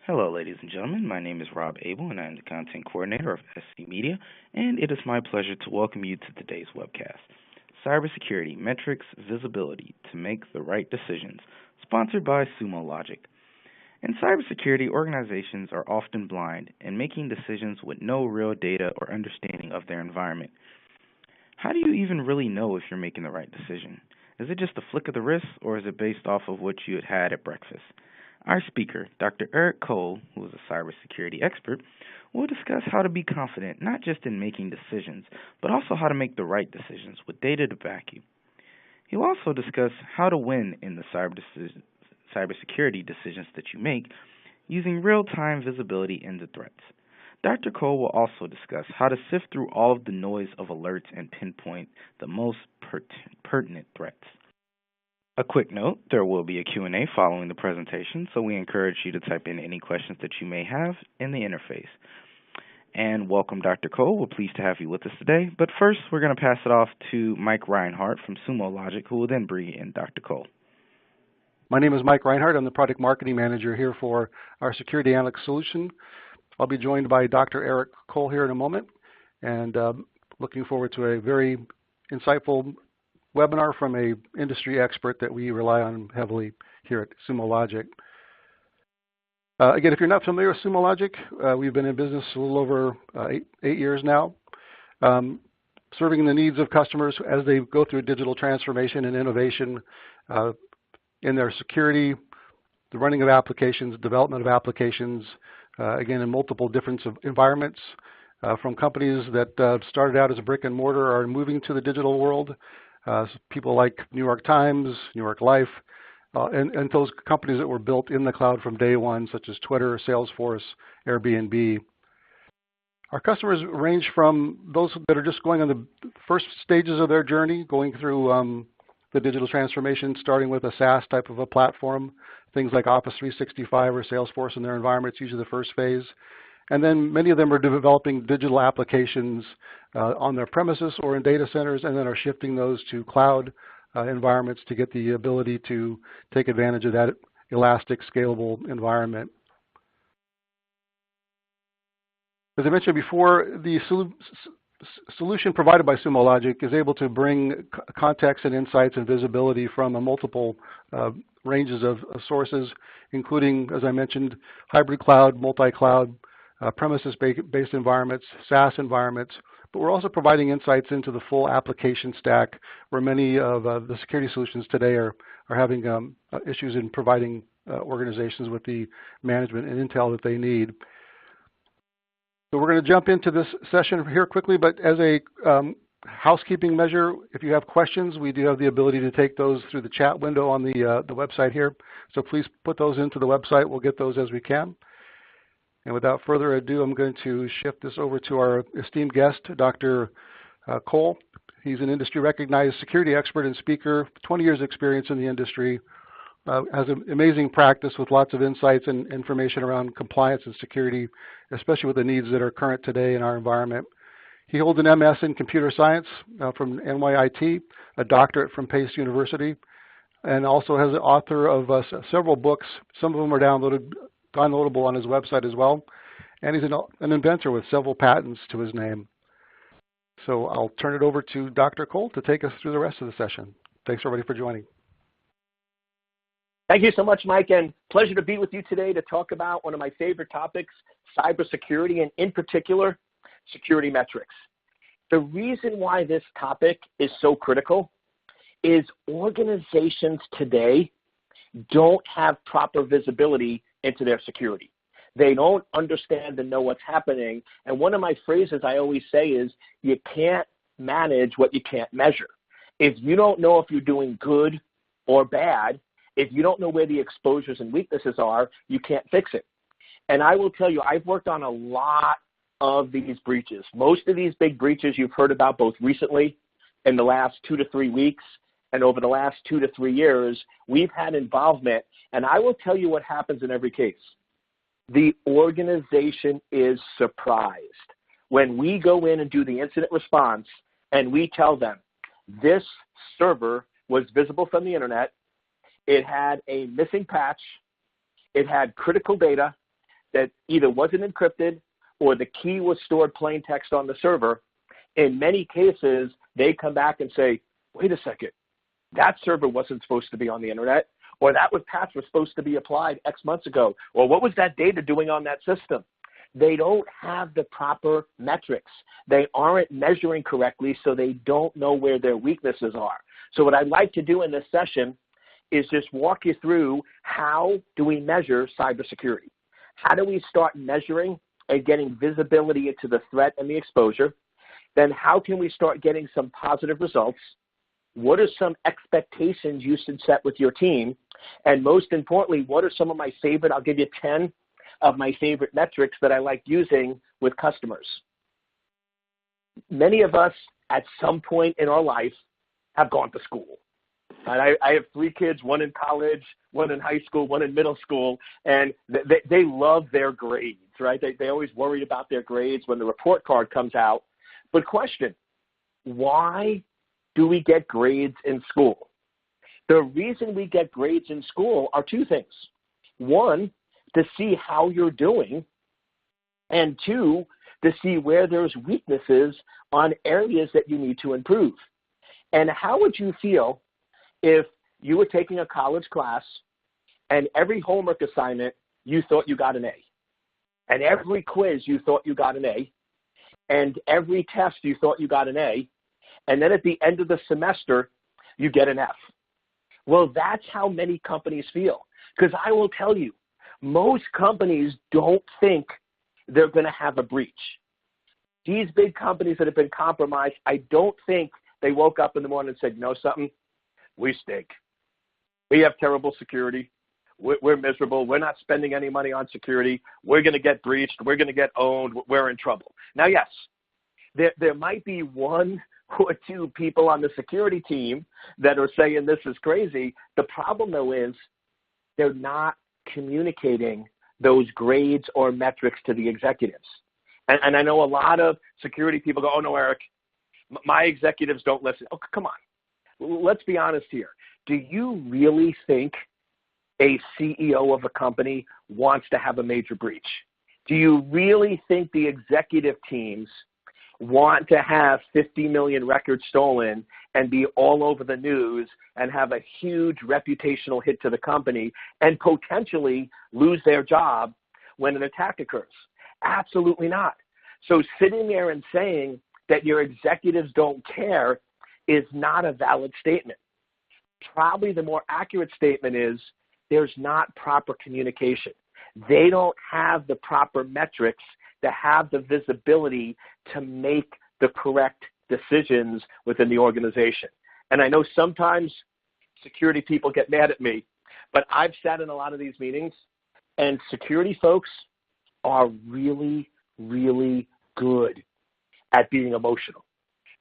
Hello, ladies and gentlemen. My name is Rob Abel, and I am the content coordinator of SC Media, and it is my pleasure to welcome you to today's webcast, Cybersecurity Metrics Visibility to Make the Right Decisions, sponsored by Sumo Logic. In cybersecurity, organizations are often blind in making decisions with no real data or understanding of their environment. How do you even really know if you're making the right decision? Is it just a flick of the wrist, or is it based off of what you had at breakfast? Our speaker, Dr. Eric Cole, who is a cybersecurity expert, will discuss how to be confident not just in making decisions, but also how to make the right decisions with data to back you. He'll also discuss how to win in the cybersecurity decisions that you make using real-time visibility into threats. Dr. Cole will also discuss how to sift through all of the noise of alerts and pinpoint the most pertinent threats. A quick note, there will be a Q&A following the presentation, so we encourage you to type in any questions that you may have in the interface. And welcome, Dr. Cole. We're pleased to have you with us today. But first, we're going to pass it off to Mike Reinhardt from Sumo Logic, who will then bring in Dr. Cole. My name is Mike Reinhardt. I'm the product marketing manager here for our security analytics solution. I'll be joined by Dr. Eric Cole here in a moment, and looking forward to a very insightful webinar from an industry expert that we rely on heavily here at Sumo Logic. Again, if you're not familiar with Sumo Logic, we've been in business a little over eight years now, serving the needs of customers as they go through digital transformation and innovation in their security, the running of applications, development of applications, again, in multiple different environments, from companies that started out as a brick and mortar are moving to the digital world. People like New York Times, New York Life, and those companies that were built in the cloud from day one, such as Twitter, Salesforce, Airbnb. Our customers range from those that are just going on the first stages of their journey, going through the digital transformation, starting with a SaaS type of a platform, things like Office 365 or Salesforce in their environments, usually the first phase. And then many of them are developing digital applications on their premises or in data centers, and then are shifting those to cloud environments to get the ability to take advantage of that elastic, scalable environment. As I mentioned before, the solution provided by Sumo Logic is able to bring context and insights and visibility from a multiple ranges of sources, including, as I mentioned, hybrid cloud, multi-cloud, premises-based environments, SaaS environments, but we're also providing insights into the full application stack, where many of the security solutions today are having issues in providing organizations with the management and intel that they need. So we're going to jump into this session here quickly, but as a housekeeping measure, if you have questions, we do have the ability to take those through the chat window on the website here. So please put those into the website. We'll get those as we can. And without further ado, I'm going to shift this over to our esteemed guest, Dr. Cole. He's an industry-recognized security expert and speaker, 20 years experience in the industry, has an amazing practice with lots of insights and information around compliance and security, especially with the needs that are current today in our environment. He holds an MS in computer science from NYIT, a doctorate from Pace University, and also has an author of several books. Some of them are downloadable on his website as well. And he's an inventor with several patents to his name. So I'll turn it over to Dr. Cole to take us through the rest of the session. Thanks, everybody, for joining. Thank you so much, Mike, and pleasure to be with you today to talk about one of my favorite topics, cybersecurity, and in particular, security metrics. The reason why this topic is so critical is organizations today don't have proper visibility into their security. They don't understand and know what's happening. And one of my phrases I always say is, you can't manage what you can't measure. If you don't know if you're doing good or bad, if you don't know where the exposures and weaknesses are, you can't fix it. And I will tell you, I've worked on a lot of these breaches. Most of these big breaches you've heard about both recently in the last 2 to 3 weeks and over the last 2 to 3 years, we've had involvement. And I will tell you what happens in every case. The organization is surprised when we go in and do the incident response and we tell them this server was visible from the internet, it had a missing patch, it had critical data, that either wasn't encrypted or the key was stored plain text on the server, in many cases, they come back and say, wait a second, that server wasn't supposed to be on the internet, or that patch was supposed to be applied X months ago, or what was that data doing on that system? They don't have the proper metrics. They aren't measuring correctly, so they don't know where their weaknesses are. So what I'd like to do in this session is just walk you through how do we measure cybersecurity? How do we start measuring and getting visibility into the threat and the exposure? Then how can we start getting some positive results? What are some expectations you should set with your team? And most importantly, what are some of my favorite, I'll give you 10 of my favorite metrics that I like using with customers. Many of us at some point in our life have gone to school. And I have 3 kids, one in college, one in high school, one in middle school, and they love their grades, right? They always worry about their grades when the report card comes out. But question, why do we get grades in school? The reason we get grades in school are 2 things. 1, to see how you're doing, and 2, to see where there's weaknesses on areas that you need to improve. And how would you feel if you were taking a college class and every homework assignment you thought you got an A, and every quiz you thought you got an A, and every test you thought you got an A, and then at the end of the semester you get an F? Well, that's how many companies feel. Because I will tell you, most companies don't think they're going to have a breach. These big companies that have been compromised, I don't think they woke up in the morning and said, you know something, we stink. We have terrible security. We're miserable. We're not spending any money on security. We're going to get breached. We're going to get owned. We're in trouble. Now, yes, there might be 1 or 2 people on the security team that are saying this is crazy. The problem, though, is they're not communicating those grades or metrics to the executives. And I know a lot of security people go, oh, no, Eric, my executives don't listen. Oh, come on. Let's be honest here. Do you really think a CEO of a company wants to have a major breach? Do you really think the executive teams want to have 50 million records stolen and be all over the news and have a huge reputational hit to the company and potentially lose their job when an attack occurs? Absolutely not. So sitting there and saying that your executives don't care is not a valid statement. Probably the more accurate statement is there's not proper communication. They don't have the proper metrics to have the visibility to make the correct decisions within the organization. And I know sometimes security people get mad at me, but I've sat in a lot of these meetings, and security folks are really, really good at being emotional.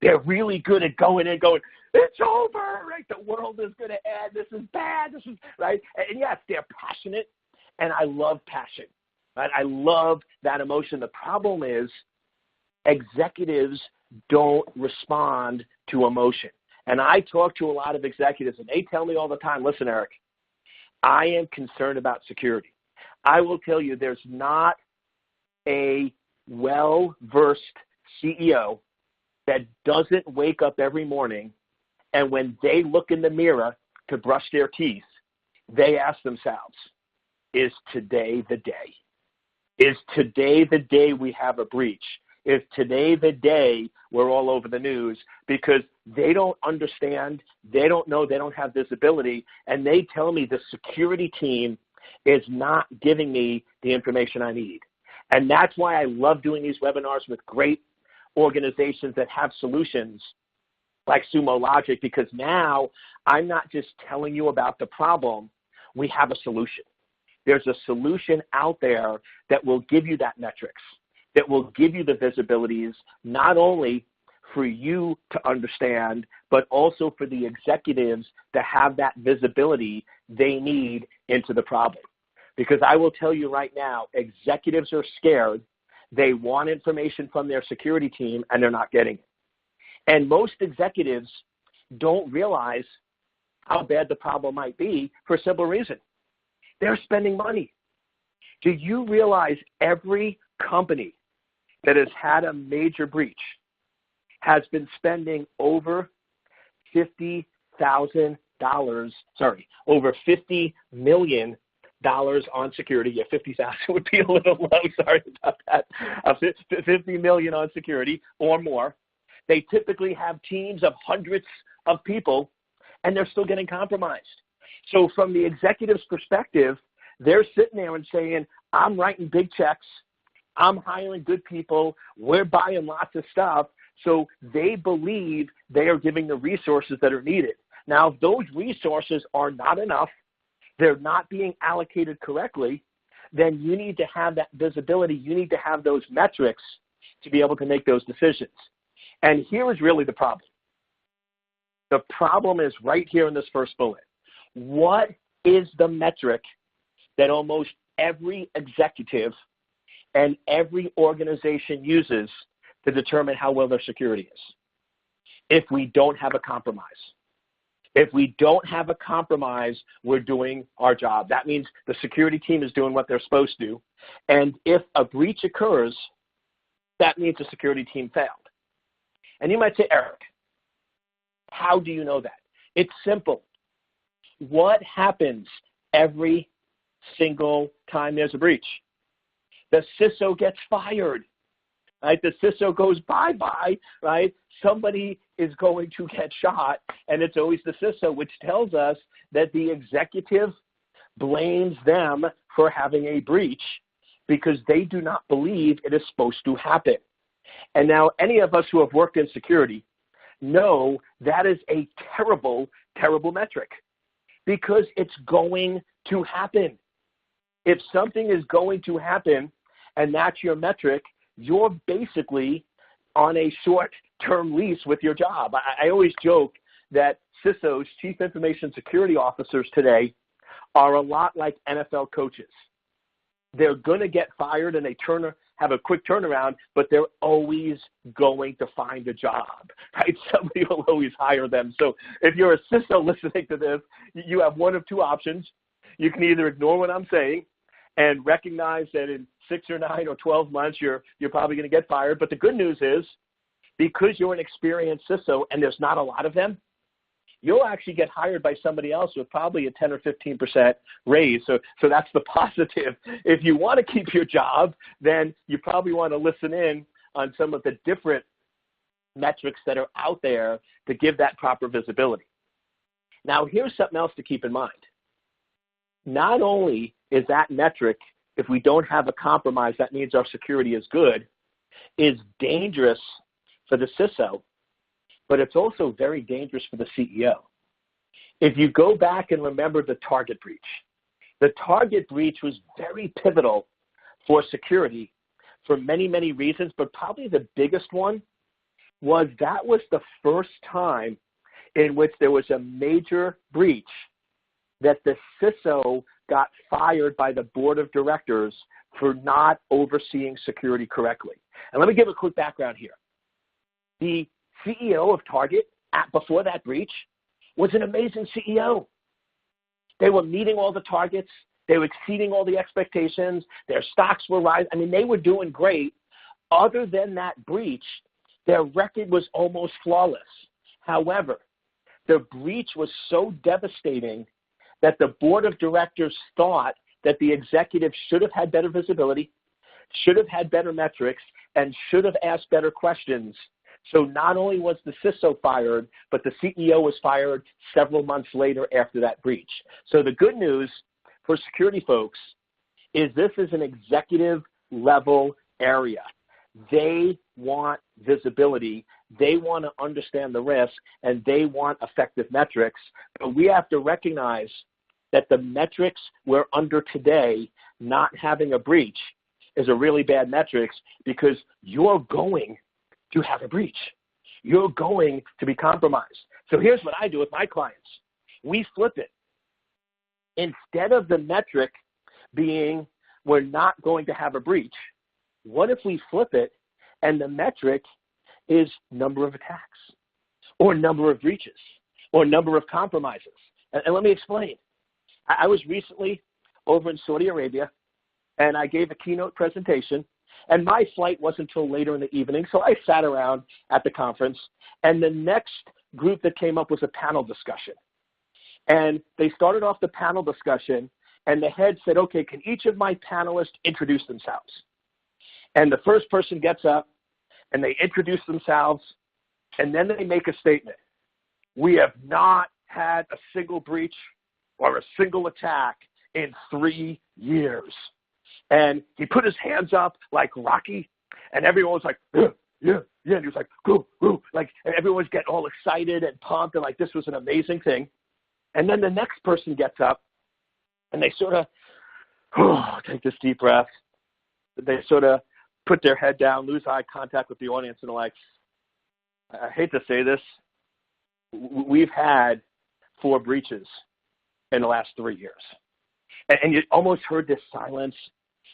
They're really good at going in, going, it's over, right? The world is going to end. This is bad. This is, right? And yes, they're passionate, and I love passion. Right? I love that emotion. The problem is executives don't respond to emotion. And I talk to a lot of executives, and they tell me all the time, listen, Eric, I am concerned about security. I will tell you there's not a well-versed CEO that doesn't wake up every morning and when they look in the mirror to brush their teeth, they ask themselves, is today the day? Is today the day we have a breach? Is today the day we're all over the news? Because they don't understand, they don't know, they don't have visibility, and they tell me the security team is not giving me the information I need. And that's why I love doing these webinars with great organizations that have solutions like Sumo Logic, because now I'm not just telling you about the problem, we have a solution. There's a solution out there that will give you that metrics, that will give you the visibilities, not only for you to understand, but also for the executives to have that visibility they need into the problem. Because I will tell you right now, executives are scared. They want information from their security team, and they're not getting it. And most executives don't realize how bad the problem might be for a simple reason. They're spending money. Do you realize every company that has had a major breach has been spending over over $50 million on security? Yeah, 50,000 would be a little low. Sorry about that. 50 million on security or more. They typically have teams of hundreds of people, and they're still getting compromised. So from the executive's perspective, they're sitting there and saying, I'm writing big checks. I'm hiring good people. We're buying lots of stuff. So they believe they are giving the resources that are needed. Now, if those resources are not enough, they're not being allocated correctly, then you need to have that visibility. You need to have those metrics to be able to make those decisions. And here is really the problem. The problem is right here in this first bullet. What is the metric that almost every executive and every organization uses to determine how well their security is? If we don't have a compromise. If we don't have a compromise, we're doing our job. That means the security team is doing what they're supposed to. And if a breach occurs, that means the security team failed. And you might say, Eric, how do you know that? It's simple. What happens every single time there's a breach? The CISO gets fired. Right? The CISO goes bye-bye, right? Somebody is going to get shot, and it's always the CISO, which tells us that the executive blames them for having a breach because they do not believe it is supposed to happen. And now any of us who have worked in security know that is a terrible, terrible metric because it's going to happen. If something is going to happen and that's your metric, you're basically on a short-term lease with your job. I always joke that CISOs, Chief Information Security Officers today, are a lot like NFL coaches. They're going to get fired and they have a quick turnaround, but they're always going to find a job, right? Somebody will always hire them. So if you're a CISO listening to this, you have one of two options. You can either ignore what I'm saying and recognize that in 6 or 9 or 12 months, you're probably going to get fired. But the good news is, because you're an experienced CISO and there's not a lot of them, you'll actually get hired by somebody else with probably a 10 or 15% raise. So that's the positive. If you want to keep your job, then you probably want to listen in on some of the different metrics that are out there to give that proper visibility. Now, here's something else to keep in mind. Not only is that metric, if we don't have a compromise, that means our security is good, is dangerous for the CISO, but it's also very dangerous for the CEO. If you go back and remember the Target breach, the Target breach was very pivotal for security for many, many reasons, but probably the biggest one was that was the first time in which there was a major breach that the CISO got fired by the board of directors for not overseeing security correctly. And let me give a quick background here. The CEO of Target, before that breach, was an amazing CEO. They were meeting all the targets. They were exceeding all the expectations. Their stocks were rising. I mean, they were doing great. Other than that breach, their record was almost flawless. However, the breach was so devastating that the board of directors thought that the executive should have had better visibility, should have had better metrics, and should have asked better questions. So not only was the CISO fired, but the CEO was fired several months later after that breach. So the good news for security folks is this is an executive level area. They want visibility. They want to understand the risk, and they want effective metrics. But we have to recognize that the metrics we're under today, not having a breach, is a really bad metrics because you're going to have a breach. You're going to be compromised. So here's what I do with my clients. We flip it. Instead of the metric being we're not going to have a breach, what if we flip it and the metric is number of attacks or number of breaches or number of compromises? And let me explain. I was recently over in Saudi Arabia, and I gave a keynote presentation, and my flight wasn't until later in the evening, so I sat around at the conference, and the next group that came up was a panel discussion. And they started off the panel discussion, and the head said, okay, can each of my panelists introduce themselves? And the first person gets up, and they introduce themselves, and then they make a statement. We have not had a single breach or a single attack in 3 years. And he put his hands up like Rocky, and everyone was like, yeah. And he was like, go. Like, and everyone was getting all excited and pumped, and like this was an amazing thing. And then the next person gets up, and they sort of take this deep breath. They sort of put their head down, lose eye contact with the audience, and they're like, I hate to say this, we've had 4 breaches in the last 3 years. And you almost heard this silence,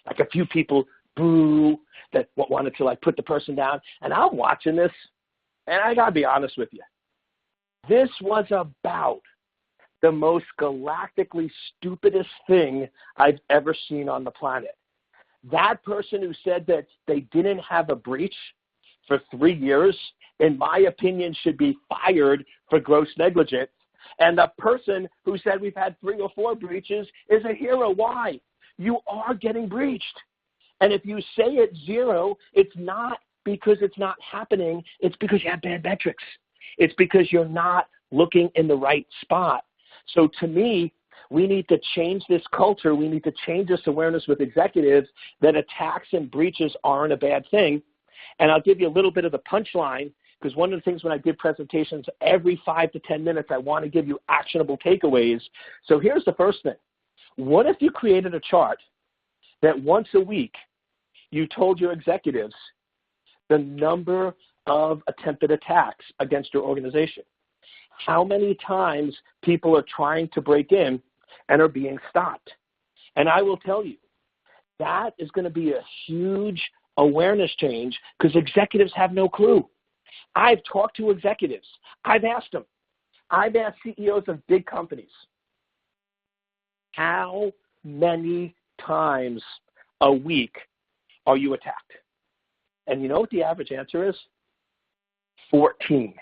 like a few people boo that wanted to like put the person down. And I'm watching this, and I got to be honest with you. This was about the most galactically stupidest thing I've ever seen on the planet. That person who said that they didn't have a breach for 3 years, in my opinion, should be fired for gross negligence. And the person who said we've had 3 or 4 breaches is a hero. Why? You are getting breached. And if you say it's 0, it's not because it's not happening. It's because you have bad metrics. It's because you're not looking in the right spot. So to me, we need to change this culture. We need to change this awareness with executives that attacks and breaches aren't a bad thing. And I'll give you a little bit of the punchline, because one of the things when I give presentations, every 5 to 10 minutes, I want to give you actionable takeaways. So here's the first thing. What if you created a chart that once a week you told your executives the number of attempted attacks against your organization? How many times people are trying to break in and are being stopped? And I will tell you, that is going to be a huge awareness change because executives have no clue. I've talked to executives. I've asked them. I've asked CEOs of big companies, how many times a week are you attacked? And you know what the average answer is? 14.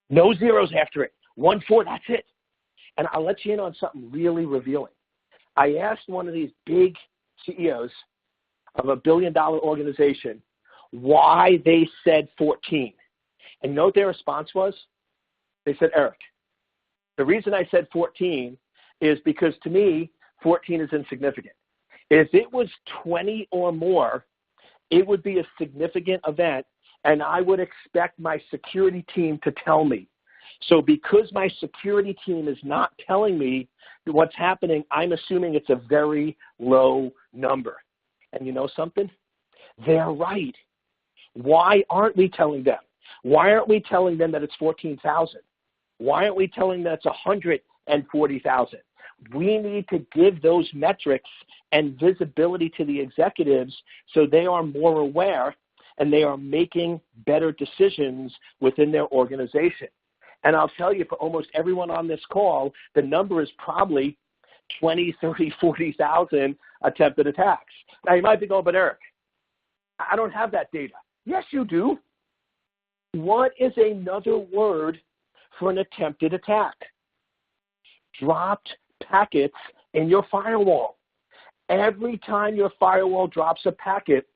No zeros after it. 1, 4, that's it. And I'll let you in on something really revealing. I asked one of these big CEOs of a $1 billion organization why they said 14. And you know what their response was? They said, Eric, the reason I said 14 is because to me, 14 is insignificant. If it was 20 or more, it would be a significant event, and I would expect my security team to tell me. So because my security team is not telling me what's happening, I'm assuming it's a very low number. And you know something? They're right. Why aren't we telling them? Why aren't we telling them that it's 14,000? Why aren't we telling them it's 140,000? We need to give those metrics and visibility to the executives so they are more aware and they are making better decisions within their organization. And I'll tell you, for almost everyone on this call, the number is probably 20, 30, 40,000 attempted attacks. Now, you might be going, but Eric, I don't have that data. Yes, you do. What is another word for an attempted attack? Dropped packets in your firewall. Every time your firewall drops a packet,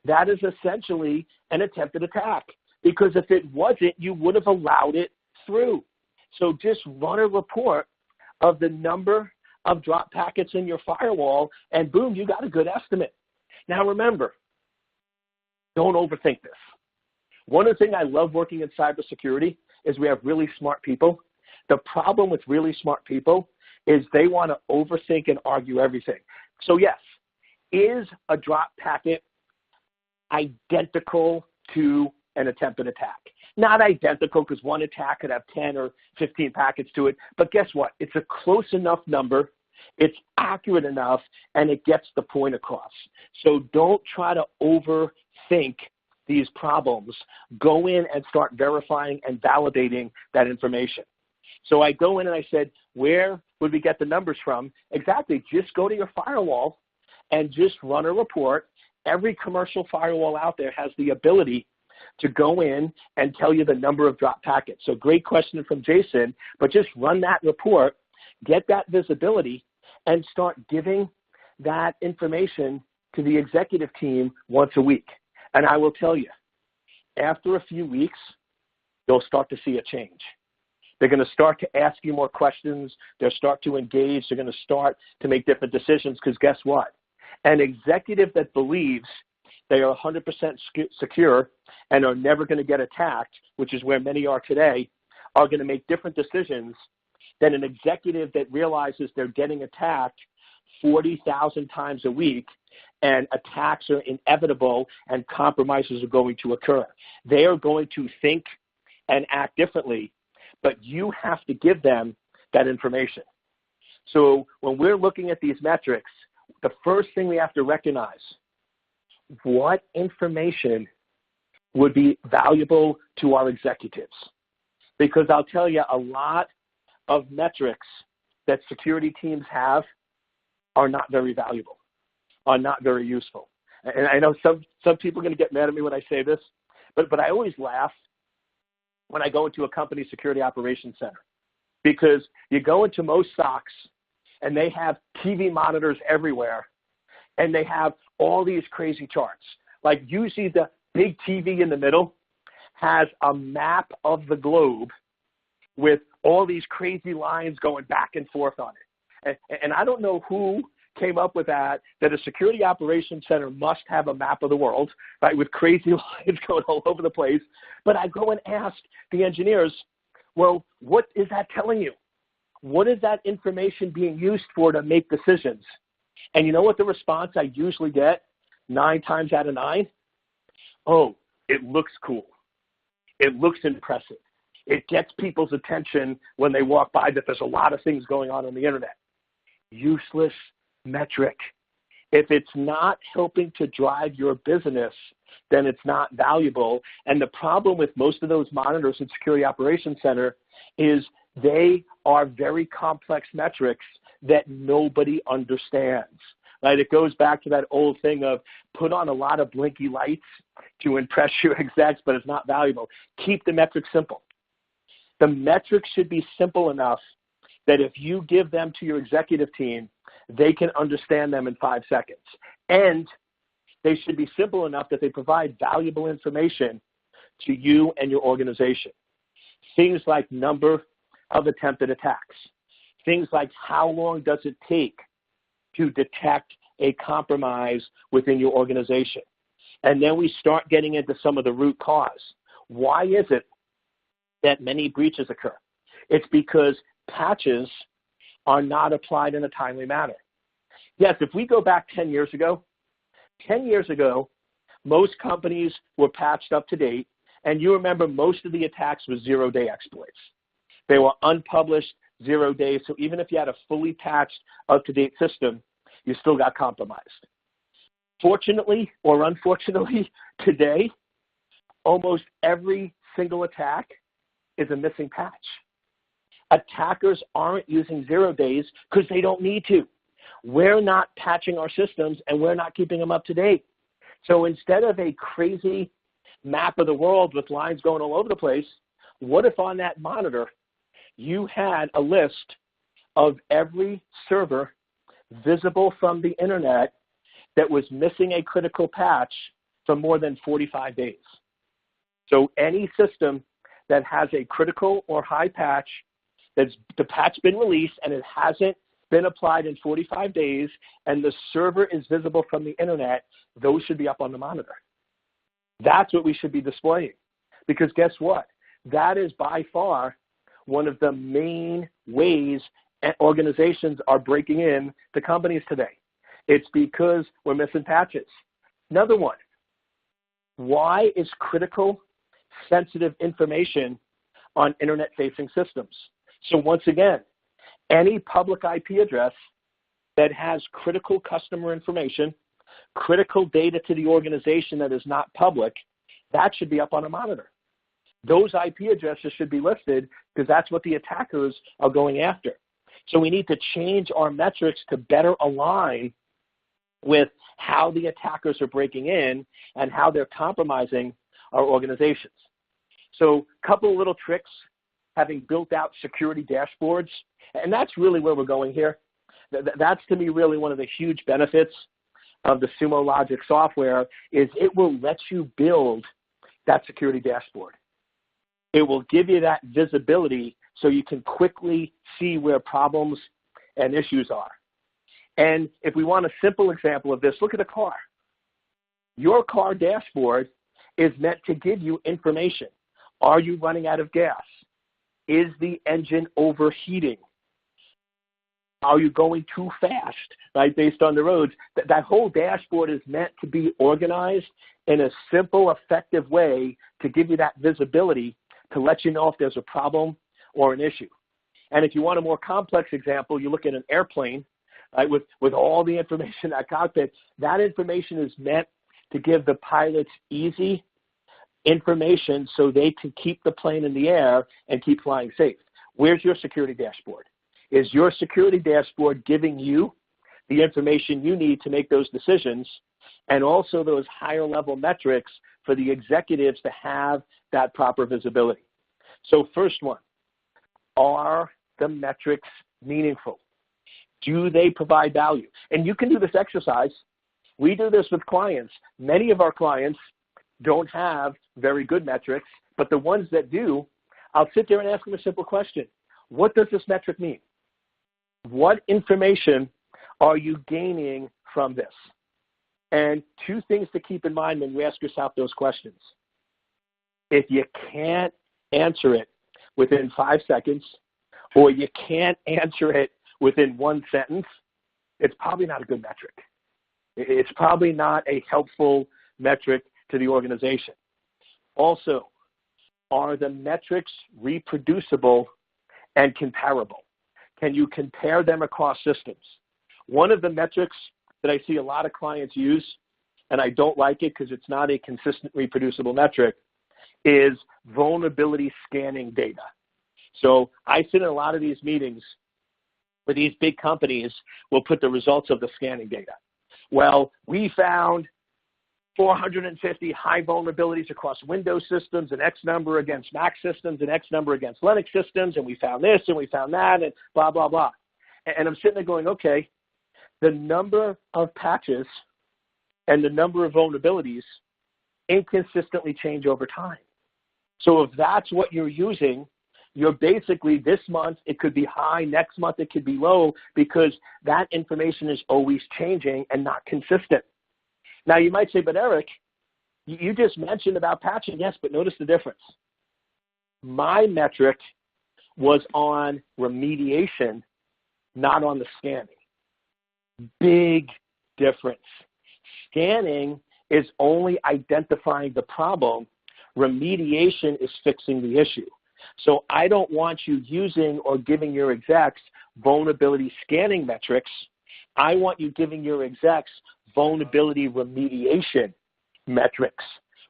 that is essentially an attempted attack. Because if it wasn't, you would have allowed it through. So just run a report of the number of drop packets in your firewall, and boom, you got a good estimate. Now remember, don't overthink this. One of the things I love working in cybersecurity is we have really smart people. The problem with really smart people is they want to overthink and argue everything. So yes, is a drop packet identical to an attempted attack? Not identical, because one attack could have 10 or 15 packets to it, but guess what? It's a close enough number, it's accurate enough, and it gets the point across. So don't try to overthink these problems. Go in and start verifying and validating that information. So I go in and I said, where would we get the numbers from? Exactly, just go to your firewall and just run a report. Every commercial firewall out there has the ability to go in and tell you the number of dropped packets. So great question from Jason, but just run that report, get that visibility, and start giving that information to the executive team once a week. And I will tell you, after a few weeks, you'll start to see a change. They're going to start to ask you more questions. They'll start to engage. They're going to start to make different decisions because guess what? An executive that believes they are 100% secure and are never going to get attacked, which is where many are today, are going to make different decisions than an executive that realizes they're getting attacked 40,000 times a week and attacks are inevitable and compromises are going to occur. They are going to think and act differently, but you have to give them that information. So when we're looking at these metrics, the first thing we have to recognize, what information would be valuable to our executives? Because I'll tell you, a lot of metrics that security teams have are not very valuable, are not very useful. And I know some people are going to get mad at me when I say this, but I always laugh when I go into a company security operations center, because you go into most SOCs and they have TV monitors everywhere and they have all these crazy charts. Like usually the big TV in the middle has a map of the globe with all these crazy lines going back and forth on it. And I don't know who came up with that a security operations center must have a map of the world, right, with crazy lines going all over the place. But I go and ask the engineers, well, what is that telling you? What is that information being used for to make decisions? And you know what the response I usually get 9 times out of 9? Oh, it looks cool. It looks impressive. It gets people's attention when they walk by that there's a lot of things going on the internet. Useless metric. If it's not helping to drive your business, then it's not valuable. And the problem with most of those monitors in Security Operations Center is they are very complex metrics that nobody understands. Right? It goes back to that old thing of put on a lot of blinky lights to impress your execs, but it's not valuable. Keep the metrics simple. The metrics should be simple enough that if you give them to your executive team, they can understand them in 5 seconds. And they should be simple enough that they provide valuable information to you and your organization. Things like number of attempted attacks. Things like how long does it take to detect a compromise within your organization. And then we start getting into some of the root cause. Why is it that many breaches occur? It's because patches are not applied in a timely manner. Yes, if we go back 10 years ago, most companies were patched up to date, and you remember most of the attacks were zero-day exploits. They were unpublished 0 days, so even if you had a fully patched, up-to-date system, you still got compromised. Fortunately or unfortunately, today, almost every single attack is a missing patch. Attackers aren't using 0 days because they don't need to. We're not patching our systems and we're not keeping them up to date. So instead of a crazy map of the world with lines going all over the place, what if on that monitor you had a list of every server visible from the internet that was missing a critical patch for more than 45 days? So any system that has a critical or high patch, that's the patch been released and it hasn't been applied in 45 days and the server is visible from the internet, those should be up on the monitor. That's what we should be displaying. Because guess what? That is by far one of the main ways organizations are breaking in to companies today. It's because we're missing patches. Another one, why is critical sensitive information on internet-facing systems? So once again, any public IP address that has critical customer information, critical data to the organization that is not public, that should be up on a monitor. Those IP addresses should be listed because that's what the attackers are going after. So we need to change our metrics to better align with how the attackers are breaking in and how they're compromising our organizations. So a couple of little tricks, having built out security dashboards, and that's really where we're going here. That's, to me, really one of the huge benefits of the Sumo Logic software is it will let you build that security dashboard. It will give you that visibility so you can quickly see where problems and issues are. And if we want a simple example of this, look at a car. Your car dashboard is meant to give you information. Are you running out of gas? Is the engine overheating? Are you going too fast, right, based on the roads? That whole dashboard is meant to be organized in a simple, effective way to give you that visibility to let you know if there's a problem or an issue. And if you want a more complex example, you look at an airplane, right, with all the information in that cockpit. That information is meant to give the pilots easy information so they can keep the plane in the air and keep flying safe. Where's your security dashboard? Is your security dashboard giving you the information you need to make those decisions, and also those higher level metrics for the executives to have that proper visibility? So first one, are the metrics meaningful? Do they provide value? And you can do this exercise. We do this with clients. Many of our clients don't have very good metrics, but the ones that do, I'll sit there and ask them a simple question. What does this metric mean? What information are you gaining from this? And two things to keep in mind when you ask yourself those questions. If you can't answer it within 5 seconds, or you can't answer it within 1 sentence, it's probably not a good metric. It's probably not a helpful metric to the organization. Also, are the metrics reproducible and comparable? Can you compare them across systems? One of the metrics that I see a lot of clients use, and I don't like it because it's not a consistent reproducible metric, is vulnerability scanning data. So I sit in a lot of these meetings where these big companies will put the results of the scanning data. Well, we found 450 high vulnerabilities across Windows systems, and X number against Mac systems, and X number against Linux systems, and we found this, and we found that, and blah, blah, blah. And I'm sitting there going, okay, the number of patches and the number of vulnerabilities inconsistently change over time. So if that's what you're using, you're basically, this month it could be high, next month it could be low, because that information is always changing and not consistent. Now you might say, but Eric, you just mentioned about patching. Yes, but notice the difference. My metric was on remediation, not on the scanning. Big difference. Scanning is only identifying the problem. Remediation is fixing the issue. So I don't want you using or giving your execs vulnerability scanning metrics. I want you giving your execs vulnerability remediation metrics.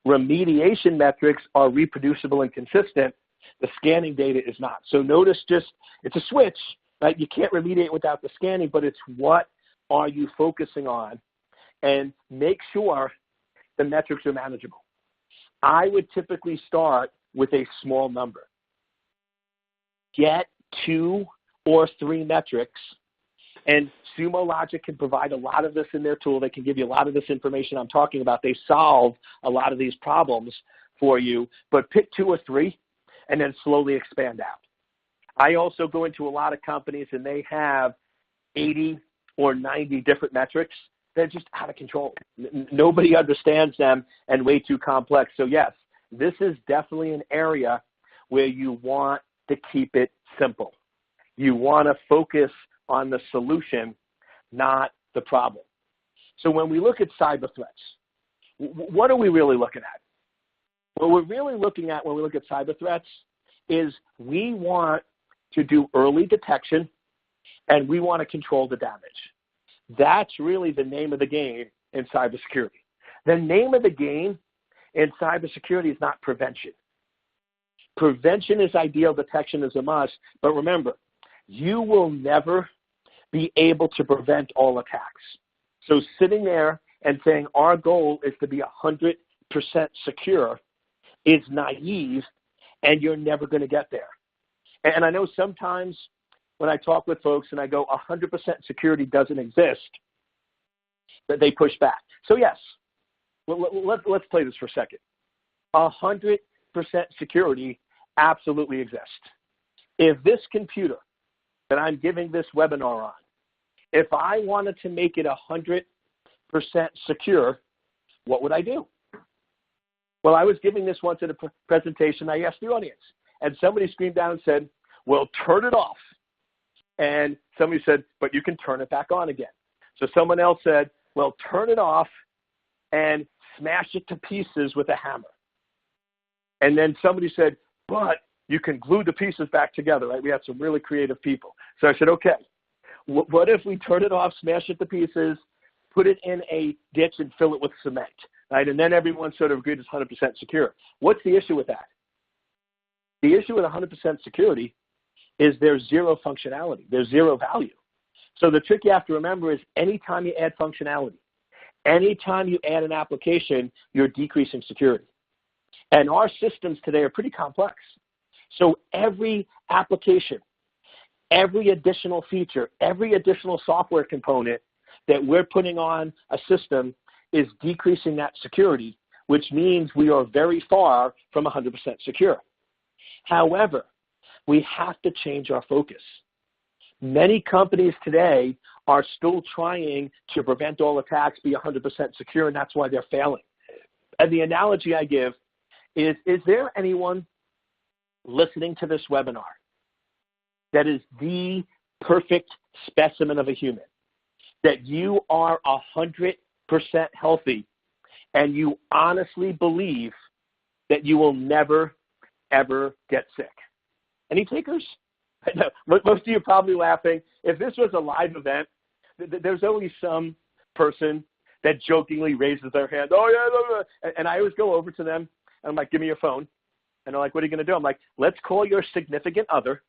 Remediation metrics are reproducible and consistent. The scanning data is not. So notice just, it's a switch, right? You can't remediate without the scanning, but it's what are you focusing on? And make sure the metrics are manageable. I would typically start with a small number. Get 2 or 3 metrics, and Sumo Logic can provide a lot of this in their tool. They can give you a lot of this information I'm talking about. They solve a lot of these problems for you, but pick 2 or 3 and then slowly expand out. I also go into a lot of companies and they have 80 or 90 different metrics. They're just out of control. Nobody understands them and way too complex. So yes, this is definitely an area where you want to keep it simple. You want to focus on the solution, not the problem. So when we look at cyber threats, what are we really looking at? What we're really looking at when we look at cyber threats is we want to do early detection and we want to control the damage. That's really the name of the game in cybersecurity. The name of the game in cybersecurity is not prevention. Prevention is ideal, detection is a must, but remember, you will never be able to prevent all attacks. So sitting there and saying our goal is to be 100% secure is naive, and you're never going to get there. And I know sometimes when I talk with folks and I go 100% security doesn't exist, that they push back. So yes, let's play this for a second. 100% security absolutely exists. If this computer that I'm giving this webinar on, if I wanted to make it 100% secure, what would I do? Well, I was giving this once at a presentation. I asked the audience, and somebody screamed down and said, well, turn it off. And somebody said, but you can turn it back on again. So someone else said, well, turn it off and smash it to pieces with a hammer. And then somebody said, but you can glue the pieces back together, right? We had some really creative people. So I said, okay, what if we turn it off, smash it to pieces, put it in a ditch and fill it with cement, right? And then everyone sort of agreed it's 100% secure. What's the issue with that? The issue with 100% security is there's zero functionality. There's zero value. So the trick you have to remember is anytime you add functionality, anytime you add an application, you're decreasing security. And our systems today are pretty complex. So every application, every additional feature, every additional software component that we're putting on a system is decreasing that security, which means we are very far from 100% secure. However, we have to change our focus. Many companies today are still trying to prevent all attacks, be 100% secure, and that's why they're failing. And the analogy I give is there anyone listening to this webinar that is the perfect specimen of a human, that you are 100% healthy and you honestly believe that you will never, ever get sick? Any takers? No, most of you are probably laughing. If this was a live event, there's always some person that jokingly raises their hand. Oh, yeah. And I always go over to them, and I'm like, give me your phone. And they're like, what are you going to do? I'm like, let's call your significant other,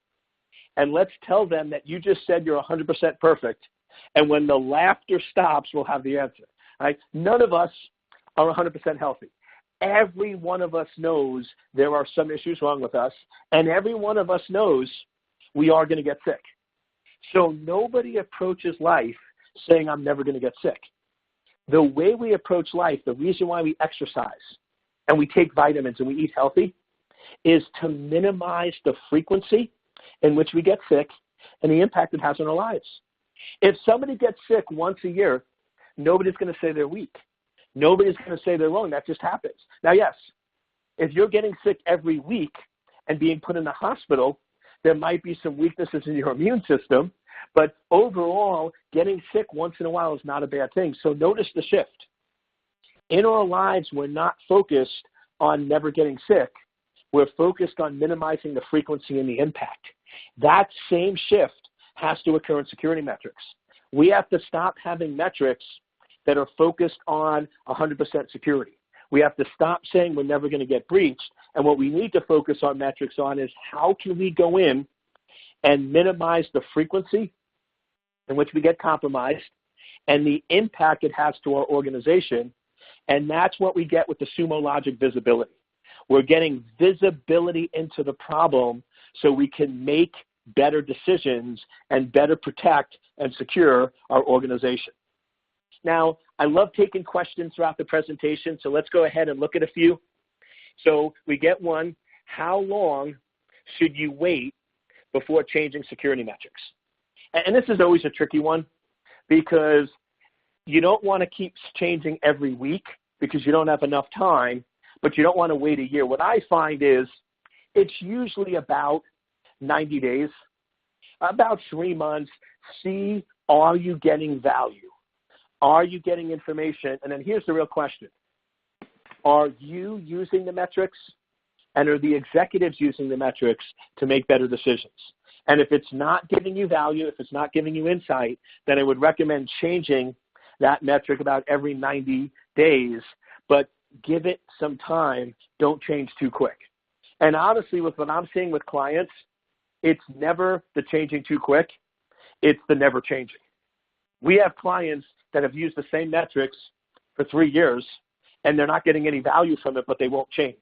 and let's tell them that you just said you're 100% perfect. And when the laughter stops, we'll have the answer. Right? None of us are 100% healthy. Every one of us knows there are some issues wrong with us, and every one of us knows we are going to get sick. So nobody approaches life saying, I'm never going to get sick. The way we approach life, the reason why we exercise and we take vitamins and we eat healthy is to minimize the frequency in which we get sick and the impact it has on our lives. If somebody gets sick once a year, nobody's going to say they're weak. Nobody's going to say they're wrong. That just happens. Now, yes, if you're getting sick every week and being put in the hospital, there might be some weaknesses in your immune system, but overall, getting sick once in a while is not a bad thing. So notice the shift. In our lives, we're not focused on never getting sick. We're focused on minimizing the frequency and the impact. That same shift has to occur in security metrics. We have to stop having metrics that are focused on 100% security. We have to stop saying we're never going to get breached, and what we need to focus our metrics on is how can we go in and minimize the frequency in which we get compromised and the impact it has to our organization, and that's what we get with the Sumo Logic visibility. We're getting visibility into the problem so we can make better decisions and better protect and secure our organization. Now, I love taking questions throughout the presentation, so let's go ahead and look at a few. So we get one, how long should you wait before changing security metrics? And this is always a tricky one because you don't want to keep changing every week because you don't have enough time, but you don't want to wait a year. What I find is it's usually about 90 days, about 3 months. See, are you getting value? Are you getting information? And then here's the real question. Are you using the metrics, and are the executives using the metrics to make better decisions? And if it's not giving you value, if it's not giving you insight, then I would recommend changing that metric about every 90 days, but give it some time. Don't change too quick. And honestly, with what I'm seeing with clients, it's never the changing too quick. It's the never changing. We have clients that have used the same metrics for 3 years, and they're not getting any value from it, but they won't change.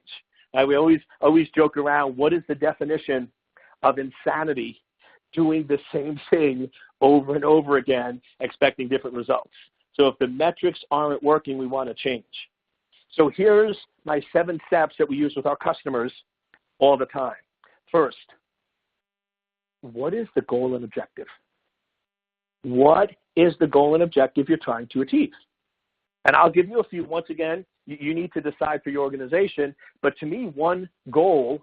We always joke around, what is the definition of insanity? Doing the same thing over and over again, expecting different results. So if the metrics aren't working, we want to change. So here's my 7 steps that we use with our customers all the time. First, what is the goal and objective? What is the goal and objective you're trying to achieve? And I'll give you a few. Once again, you need to decide for your organization. But to me, one goal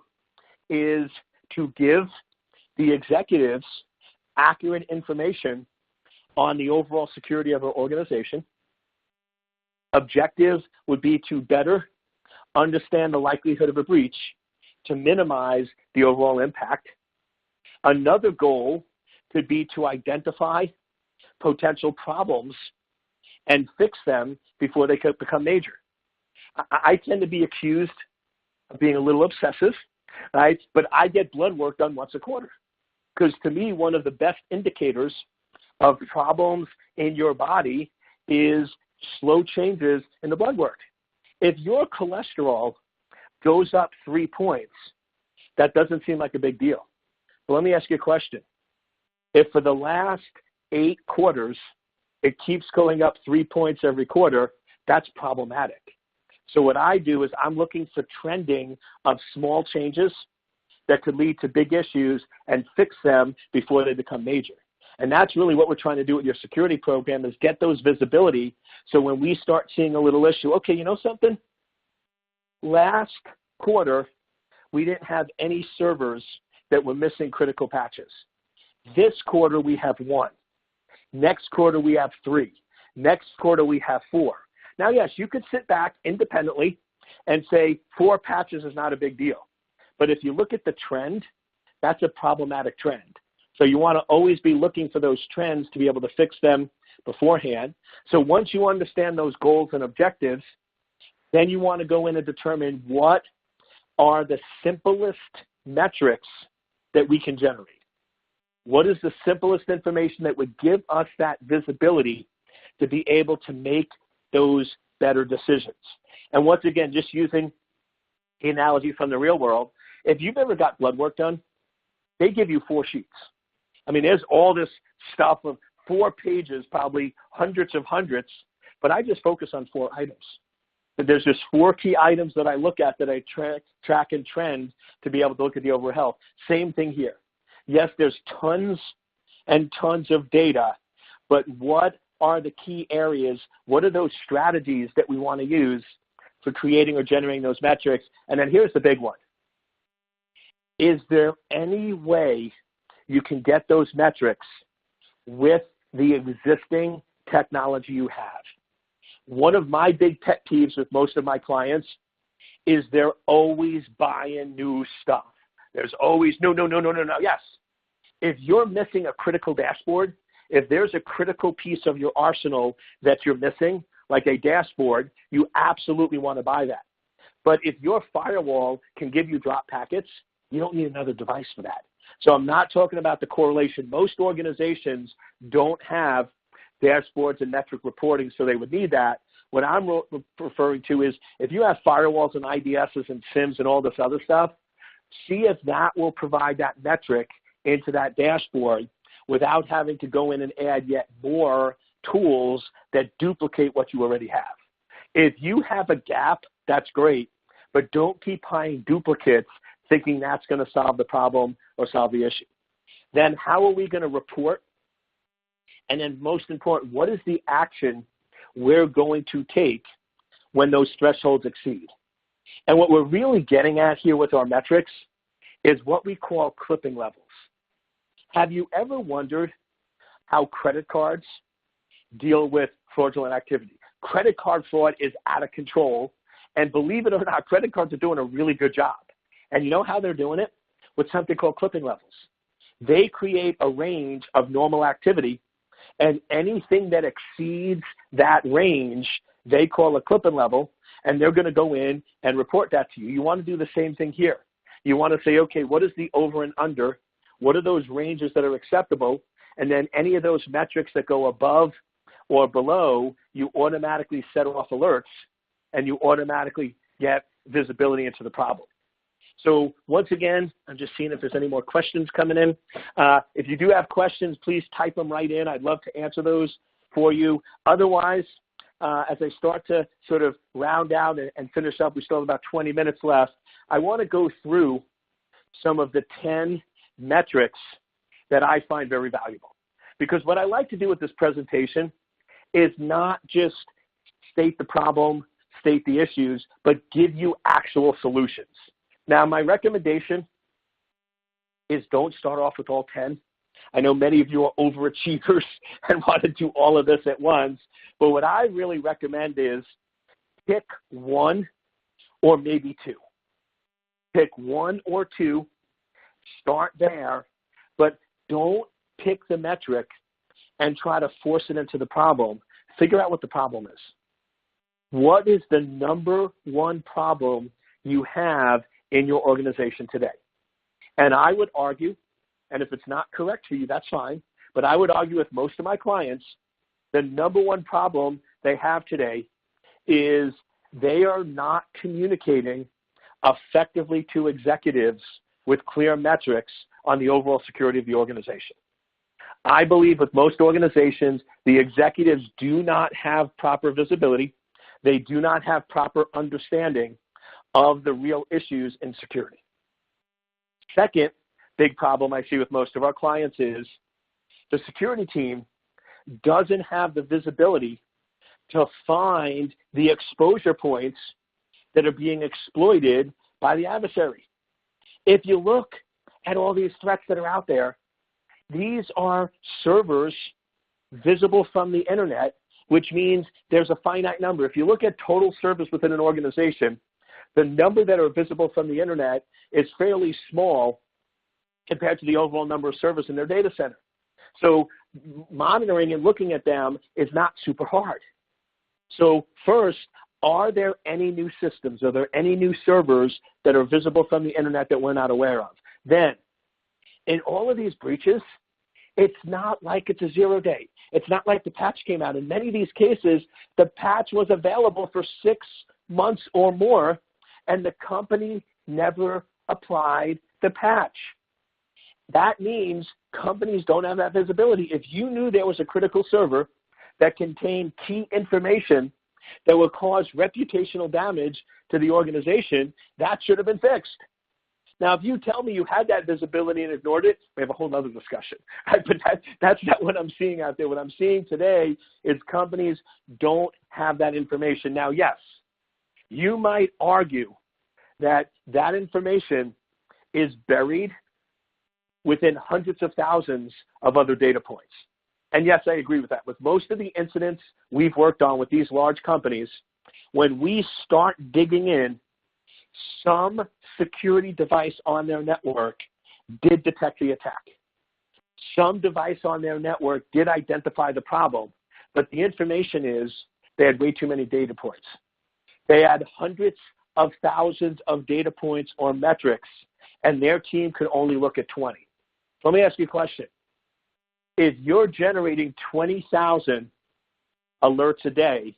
is to give the executives accurate information on the overall security of our organization. Objectives would be to better understand the likelihood of a breach to minimize the overall impact. Another goal could be to identify potential problems and fix them before they could become major. I tend to be accused of being a little obsessive, right? But I get blood work done once a quarter because to me, one of the best indicators of problems in your body is slow changes in the blood work. If your cholesterol goes up 3 points, that doesn't seem like a big deal. But let me ask you a question. If for the last 8 quarters, it keeps going up 3 points every quarter, that's problematic. So what I do is I'm looking for trending of small changes that could lead to big issues and fix them before they become major. And that's really what we're trying to do with your security program is get those visibility so when we start seeing a little issue, okay, you know something? Last quarter, we didn't have any servers that were missing critical patches. This quarter, we have 1. Next quarter, we have 3. Next quarter, we have 4. Now, yes, you could sit back independently and say 4 patches is not a big deal. But if you look at the trend, that's a problematic trend. So you want to always be looking for those trends to be able to fix them beforehand. So once you understand those goals and objectives, then you want to go in and determine what are the simplest metrics that we can generate. What is the simplest information that would give us that visibility to be able to make those better decisions? And once again, just using the analogy from the real world, if you've ever got blood work done, they give you 4 sheets. I mean, there's all this stuff of 4 pages, probably hundreds, but I just focus on 4 items. But there's just 4 key items that I look at that I track and trend to be able to look at the overall health. Same thing here. Yes, there's tons and tons of data, but what are the key areas? What are those strategies that we want to use for creating or generating those metrics? And then here's the big one. Is there any way you can get those metrics with the existing technology you have? One of my big pet peeves with most of my clients is they're always buying new stuff. There's always, no. Yes. If you're missing a critical dashboard, if there's a critical piece of your arsenal that you're missing, like a dashboard, you absolutely want to buy that. But if your firewall can give you drop packets, you don't need another device for that. So I'm not talking about the correlation. Most organizations don't have dashboards and metric reporting, so they would need that. What I'm referring to is if you have firewalls and IDSs and SIMs and all this other stuff, see if that will provide that metric into that dashboard without having to go in and add yet more tools that duplicate what you already have. If you have a gap, that's great, but don't keep buying duplicates thinking that's going to solve the problem or solve the issue. Then how are we going to report? And then most important, what is the action we're going to take when those thresholds exceed? And what we're really getting at here with our metrics is what we call clipping levels. Have you ever wondered how credit cards deal with fraudulent activity? Credit card fraud is out of control. And believe it or not, credit cards are doing a really good job. And you know how they're doing it? With something called clipping levels. They create a range of normal activity, and anything that exceeds that range, they call a clipping level, and they're going to go in and report that to you. You want to do the same thing here. You want to say, okay, what is the over and under? What are those ranges that are acceptable? And then any of those metrics that go above or below, you automatically set off alerts and you automatically get visibility into the problem. So once again, I'm just seeing if there's any more questions coming in. If you do have questions, please type them right in. I'd love to answer those for you. Otherwise, as I start to sort of round out and finish up, we still have about 20 minutes left. I want to go through some of the 10 metrics that I find very valuable. Because what I like to do with this presentation is not just state the problem, state the issues, but give you actual solutions. Now, my recommendation is don't start off with all 10. I know many of you are overachievers and want to do all of this at once, but what I really recommend is pick one or maybe two. Pick one or two, start there, but don't pick the metric and try to force it into the problem. Figure out what the problem is. What is the number one problem you have in your organization today? And I would argue, and if it's not correct for you, that's fine, but I would argue with most of my clients, the number one problem they have today is they are not communicating effectively to executives with clear metrics on the overall security of the organization. I believe with most organizations, the executives do not have proper visibility. They do not have proper understanding of the real issues in security. Second big problem I see with most of our clients is the security team doesn't have the visibility to find the exposure points that are being exploited by the adversary. If you look at all these threats that are out there, these are servers visible from the internet, which means there's a finite number. If you look at total servers within an organization, the number that are visible from the internet is fairly small compared to the overall number of servers in their data center. So monitoring and looking at them is not super hard. So first, are there any new systems? Are there any new servers that are visible from the internet that we're not aware of? Then, in all of these breaches, it's not like it's a 0 day. It's not like the patch came out. In many of these cases, the patch was available for 6 months or more, and the company never applied the patch. That means companies don't have that visibility. If you knew there was a critical server that contained key information that would cause reputational damage to the organization, that should have been fixed. Now, if you tell me you had that visibility and ignored it, we have a whole other discussion. But that's not what I'm seeing out there. What I'm seeing today is companies don't have that information. Now, yes, you might argue that that information is buried within hundreds of thousands of other data points. And yes, I agree with that. With most of the incidents we've worked on with these large companies, when we start digging in, some security device on their network did detect the attack. Some device on their network did identify the problem, but the information is they had way too many data points. They had hundreds of thousands of data points or metrics, and their team could only look at 20. So let me ask you a question. If you're generating 20,000 alerts a day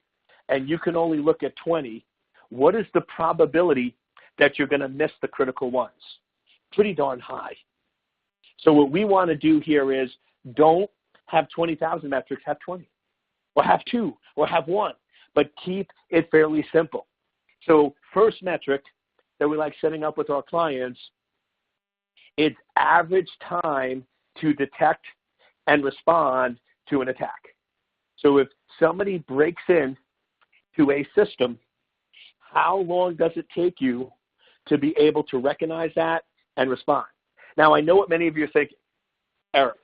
and you can only look at 20, what is the probability that you're going to miss the critical ones? Pretty darn high. So what we want to do here is don't have 20,000 metrics, have 20. Or have 2, or have 1. But keep it fairly simple. So first metric that we like setting up with our clients is average time to detect and respond to an attack. So if somebody breaks in to a system, how long does it take you to be able to recognize that and respond? Now, I know what many of you are thinking. Eric,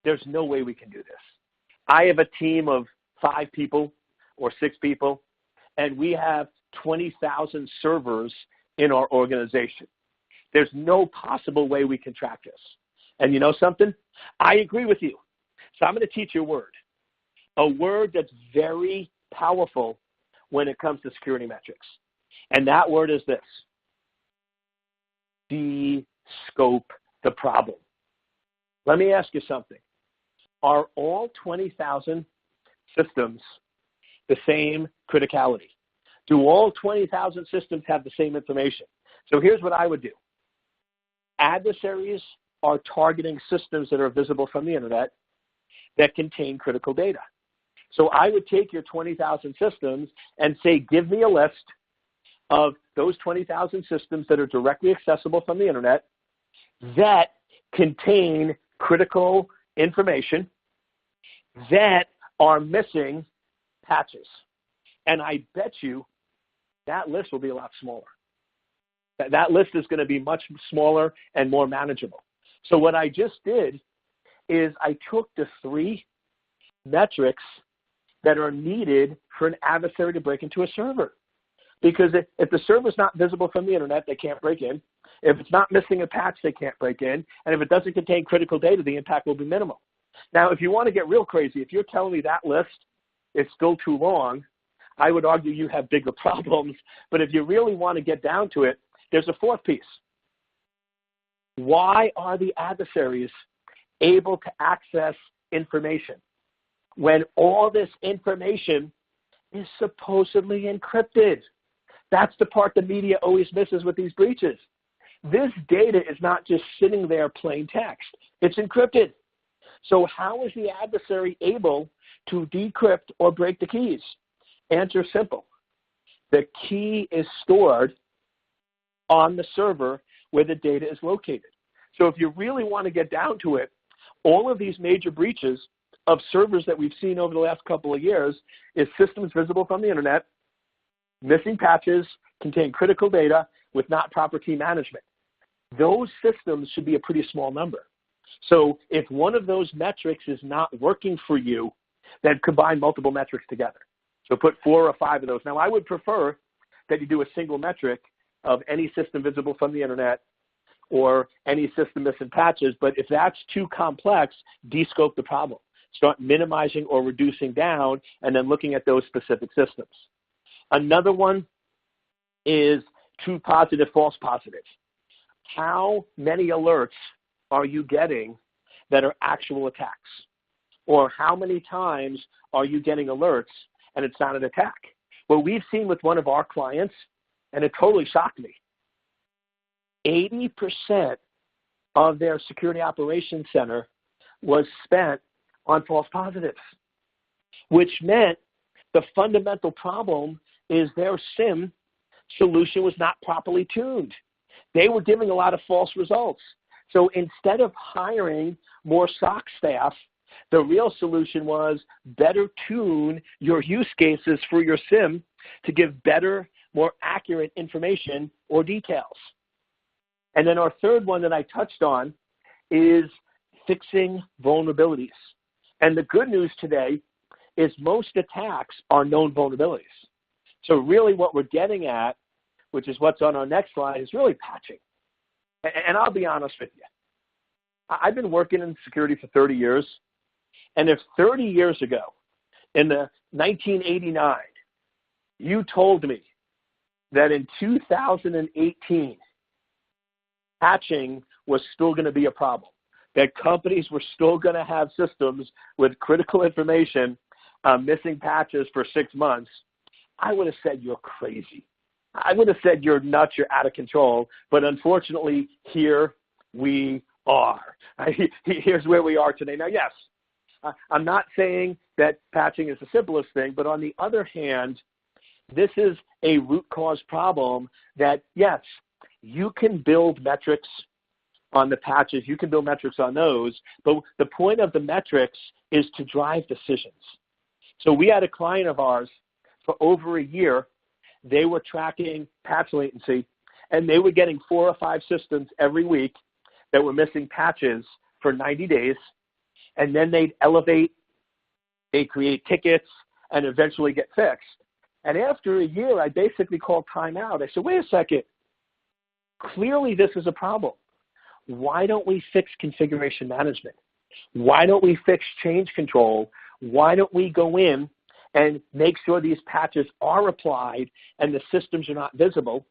there's no way we can do this. I have a team of 5 people or 6 people, and we have 20,000 servers in our organization. There's no possible way we can track this. And you know something? I agree with you. So I'm going to teach you a word that's very powerful when it comes to security metrics. And that word is this: de-scope the problem. Let me ask you something. Are all 20,000 systems the same criticality? Do all 20,000 systems have the same information? So here's what I would do. Adversaries are targeting systems that are visible from the internet that contain critical data. So I would take your 20,000 systems and say, give me a list of those 20,000 systems that are directly accessible from the internet that contain critical information that are missing patches. And I bet you that list will be a lot smaller. That list is going to be much smaller and more manageable. So what I just did is I took the 3 metrics that are needed for an adversary to break into a server. Because if the server is not visible from the internet, they can't break in. If it's not missing a patch, they can't break in. And if it doesn't contain critical data, the impact will be minimal. Now, if you want to get real crazy, if you're telling me that list is still too long, I would argue you have bigger problems. But if you really want to get down to it, there's a 4th piece. Why are the adversaries able to access information when all this information is supposedly encrypted? That's the part the media always misses with these breaches. This data is not just sitting there plain text. It's encrypted. So how is the adversary able to decrypt or break the keys? Answer simple. The key is stored on the server where the data is located. So if you really want to get down to it, all of these major breaches of servers that we've seen over the last couple of years is systems visible from the internet, missing patches, contain critical data with not proper key management. Those systems should be a pretty small number. So if one of those metrics is not working for you, then combine multiple metrics together. So put 4 or 5 of those. Now, I would prefer that you do a single metric of any system visible from the internet or any system missing patches, but if that's too complex, descope the problem. Start minimizing or reducing down and then looking at those specific systems. Another one is true positive, false positive. How many alerts are you getting that are actual attacks? Or how many times are you getting alerts and it's not an attack? What we've seen with one of our clients, and it totally shocked me, 80% of their security operations center was spent on false positives, which meant the fundamental problem is their SIM solution was not properly tuned. They were giving a lot of false results. So instead of hiring more SOC staff, the real solution was better tune your use cases for your SIM to give better, more accurate information or details. And then our third one that I touched on is fixing vulnerabilities. And the good news today is most attacks are known vulnerabilities. So really what we're getting at, which is what's on our next slide, is really patching. And I'll be honest with you. I've been working in security for 30 years. And if 30 years ago, in the 1989, you told me that in 2018, patching was still going to be a problem, that companies were still going to have systems with critical information missing patches for 6 months, I would have said you're crazy. I would have said you're nuts, you're out of control. But unfortunately, here we are. Here's where we are today. Now, yes, I'm not saying that patching is the simplest thing, but on the other hand, this is a root cause problem that, yes, you can build metrics on the patches. You can build metrics on those. But the point of the metrics is to drive decisions. So we had a client of ours for over a year. They were tracking patch latency, and they were getting 4 or 5 systems every week that were missing patches for 90 days. And then they'd elevate, they'd create tickets, and eventually get fixed. And after a year, I basically called timeout. I said, wait a second. Clearly, this is a problem. Why don't we fix configuration management? Why don't we fix change control? Why don't we go in and make sure these patches are applied and the systems are not visible?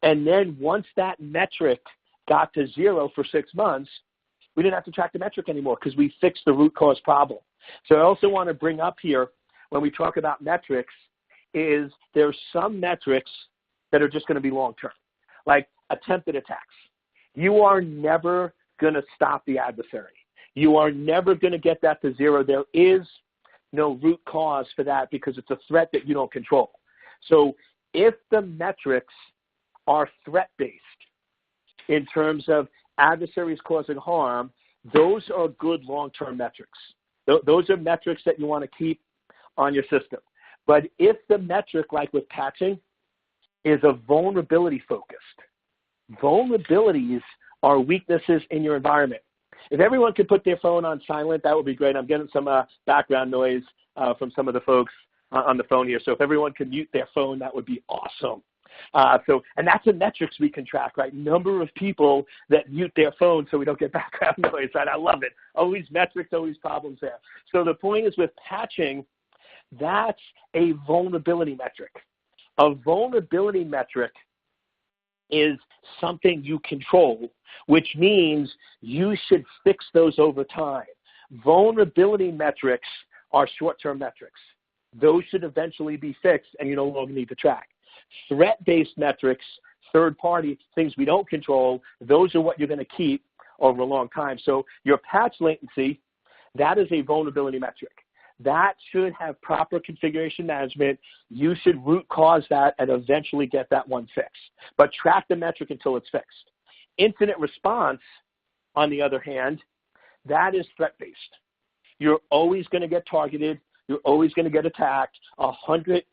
And then once that metric got to 0 for 6 months, we didn't have to track the metric anymore because we fixed the root cause problem. So I also want to bring up here when we talk about metrics is there's some metrics that are just going to be long-term, like attempted attacks. You are never going to stop the adversary. You are never going to get that to zero. There is no root cause for that because it's a threat that you don't control. So if the metrics are threat-based in terms of adversaries causing harm, those are good long-term metrics. Those are metrics that you want to keep on your system. But if the metric, like with patching, is a vulnerability-focused, vulnerabilities are weaknesses in your environment. If everyone could put their phone on silent, that would be great. I'm getting some background noise from some of the folks on the phone here. So if everyone could mute their phone, that would be awesome. And that's the metrics we can track, right? Number of people that mute their phone so we don't get background noise, right? I love it. Always metrics, always problems there. So the point is with patching, that's a vulnerability metric. A vulnerability metric is something you control, which means you should fix those over time. Vulnerability metrics are short-term metrics. Those should eventually be fixed, and you no longer need to track. Threat-based metrics, third-party, things we don't control, those are what you're going to keep over a long time. So your patch latency, that is a vulnerability metric. That should have proper configuration management. You should root cause that and eventually get that one fixed. But track the metric until it's fixed. Incident response, on the other hand, that is threat-based. You're always going to get targeted. You're always going to get attacked. 100%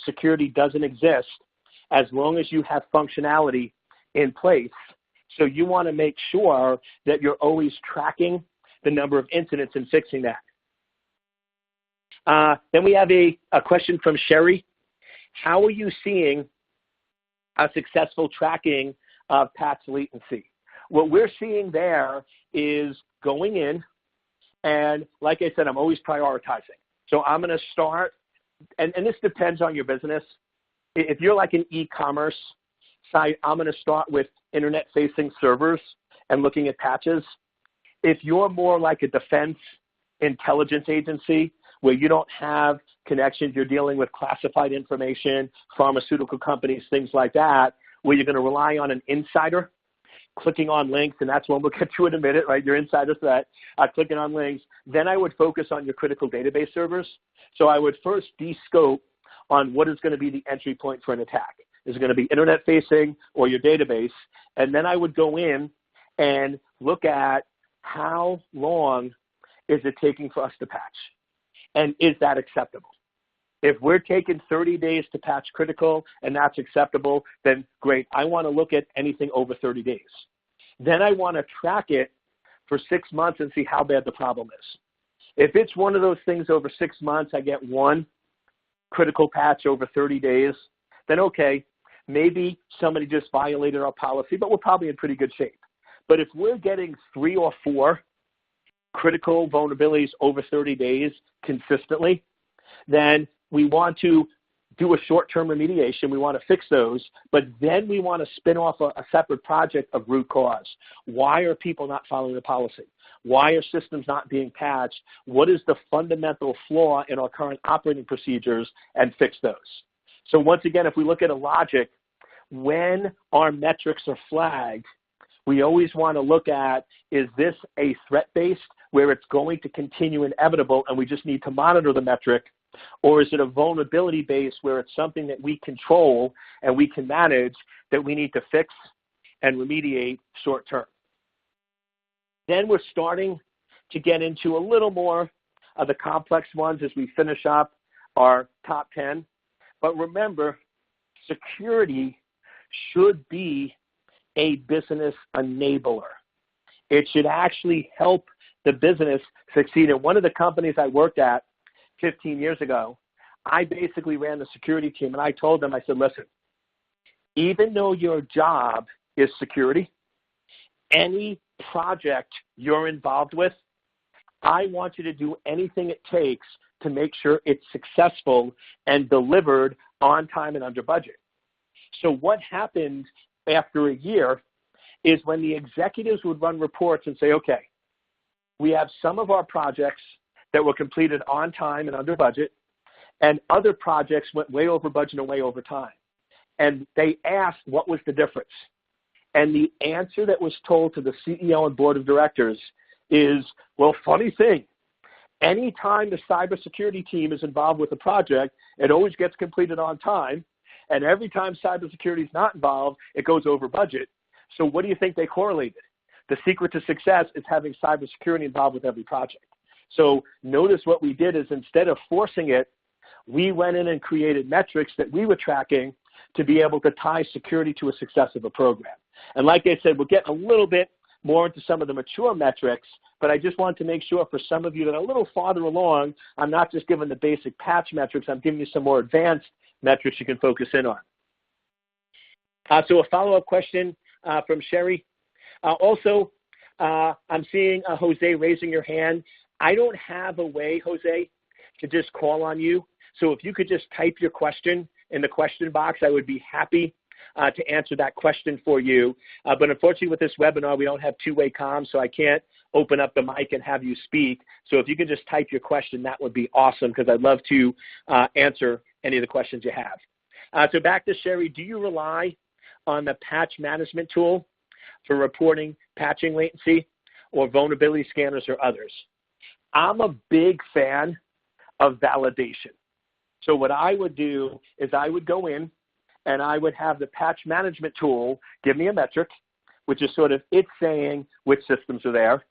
security doesn't exist as long as you have functionality in place. So you want to make sure that you're always tracking the number of incidents and fixing that. Then we have a question from Sherry. How are you seeing a successful tracking of patch latency? What we're seeing there is going in, and like I said, I'm always prioritizing. So I'm going to start, and this depends on your business. If you're like an e-commerce site, I'm going to start with internet-facing servers and looking at patches. If you're more like a defense intelligence agency where you don't have connections, you're dealing with classified information, pharmaceutical companies, things like that, where you're going to rely on an insider, clicking on links, and that's one we'll get to in a minute, right? Your insider threat, clicking on links. Then I would focus on your critical database servers. So I would first de-scope on what is going to be the entry point for an attack. Is it going to be internet-facing or your database? And then I would go in and look at how long is it taking for us to patch? And is that acceptable? If we're taking 30 days to patch critical and that's acceptable, then great. I want to look at anything over 30 days. Then I want to track it for 6 months and see how bad the problem is. If it's one of those things over 6 months, I get one critical patch over 30 days, then okay, maybe somebody just violated our policy, but we're probably in pretty good shape. But if we're getting 3 or 4 critical vulnerabilities over 30 days consistently, then we want to do a short-term remediation. We want to fix those, but then we want to spin off a separate project of root cause. Why are people not following the policy? Why are systems not being patched? What is the fundamental flaw in our current operating procedures, and fix those? So once again, if we look at a logic, when our metrics are flagged, we always want to look at, is this a threat-based where it's going to continue inevitable and we just need to monitor the metric, or is it a vulnerability-based where it's something that we control and we can manage that we need to fix and remediate short-term? Then we're starting to get into a little more of the complex ones as we finish up our top 10. But remember, security should be a business enabler. It should actually help the business succeed. And one of the companies I worked at 15 years ago, I basically ran the security team, and I told them, I said, listen, even though your job is security, any project you're involved with, I want you to do anything it takes to make sure it's successful and delivered on time and under budget. So what happened after a year is when the executives would run reports and say, okay, we have some of our projects that were completed on time and under budget. and other projects went way over budget and way over time. And they asked what was the difference. And the answer that was told to the CEO and board of directors is, well, funny thing, anytime the cybersecurity team is involved with a project, it always gets completed on time. And every time cybersecurity is not involved, it goes over budget. So what do you think they correlated? The secret to success is having cybersecurity involved with every project. So notice what we did is instead of forcing it, we went in and created metrics that we were tracking to be able to tie security to a success of a program. And like I said, we'll get a little bit more into some of the mature metrics, but I just want to make sure for some of you that are a little farther along, I'm not just giving the basic patch metrics, I'm giving you some more advanced metrics you can focus in on. So a follow-up question from Sherry. Also, I'm seeing Jose raising your hand. I don't have a way, Jose, to just call on you. So if you could just type your question in the question box, I would be happy to answer that question for you. But unfortunately with this webinar, we don't have two-way comms, so I can't open up the mic and have you speak. So if you could just type your question, that would be awesome, because I'd love to answer any of the questions you have. So back to Sherry, do you rely on the patch management tool for reporting patching latency or vulnerability scanners or others? I'm a big fan of validation. So what I would do is I would go in and I would have the patch management tool give me a metric, which is sort of it saying which systems are there.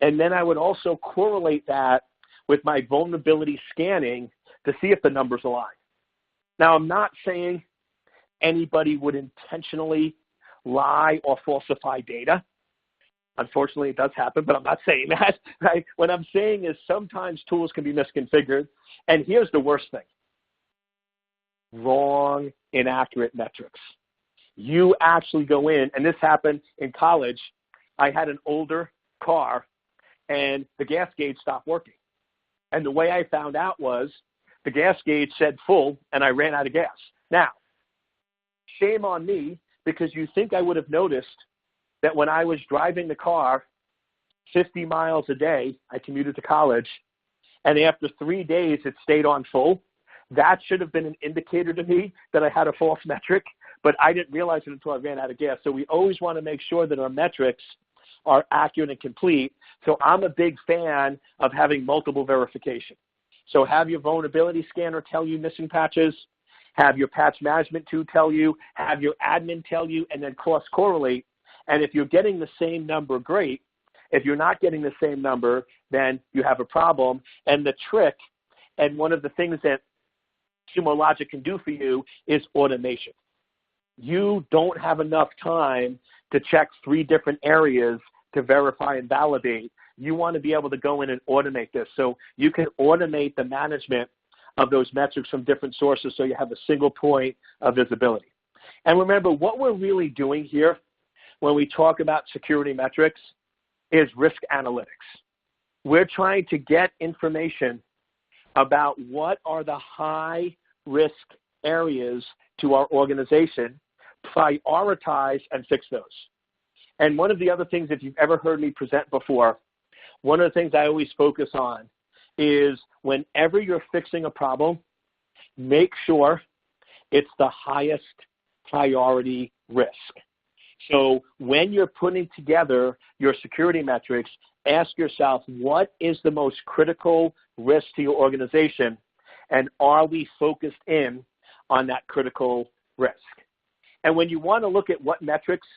And then I would also correlate that with my vulnerability scanning to see if the numbers align. Now, I'm not saying anybody would intentionally lie or falsify data. Unfortunately, it does happen, but I'm not saying that. Right? What I'm saying is sometimes tools can be misconfigured. And here's the worst thing. Wrong, inaccurate metrics. You actually go in, and this happened in college. I had an older car, and the gas gauge stopped working. And the way I found out was the gas gauge said full, and I ran out of gas. Now, shame on me, because you think I would have noticed that when I was driving the car 50 miles a day, I commuted to college, and after 3 days it stayed on full. That should have been an indicator to me that I had a false metric, but I didn't realize it until I ran out of gas. So we always want to make sure that our metrics are accurate and complete. So I'm a big fan of having multiple verification. So have your vulnerability scanner tell you missing patches, have your patch management tool tell you, have your admin tell you, and then cross-correlate. And if you're getting the same number, great. If you're not getting the same number, then you have a problem. And the trick, and one of the things that Sumo Logic can do for you is automation. You don't have enough time to check 3 different areas to verify and validate. You want to be able to go in and automate this. So you can automate the management of those metrics from different sources so you have a single point of visibility. And remember, what we're really doing here when we talk about security metrics is risk analytics. We're trying to get information about what are the high risk areas to our organization, prioritize and fix those. And one of the other things, if you've ever heard me present before, one of the things I always focus on is whenever you're fixing a problem, make sure it's the highest priority risk. So when you're putting together your security metrics, ask yourself, what is the most critical risk to your organization, and are we focused in on that critical risk? And when you want to look at what metrics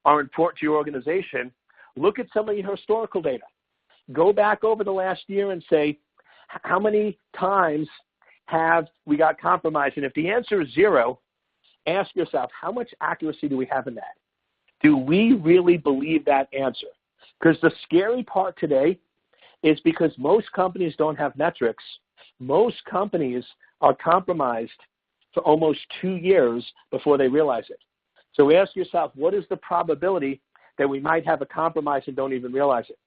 are important to your organization, look at some of your historical data. Go back over the last year and say, how many times have we got compromised? And if the answer is 0, ask yourself, how much accuracy do we have in that? Do we really believe that answer? Because the scary part today is because most companies don't have metrics, most companies are compromised for almost 2 years before they realize it. So ask yourself, what is the probability that we might have a compromise and don't even realize it?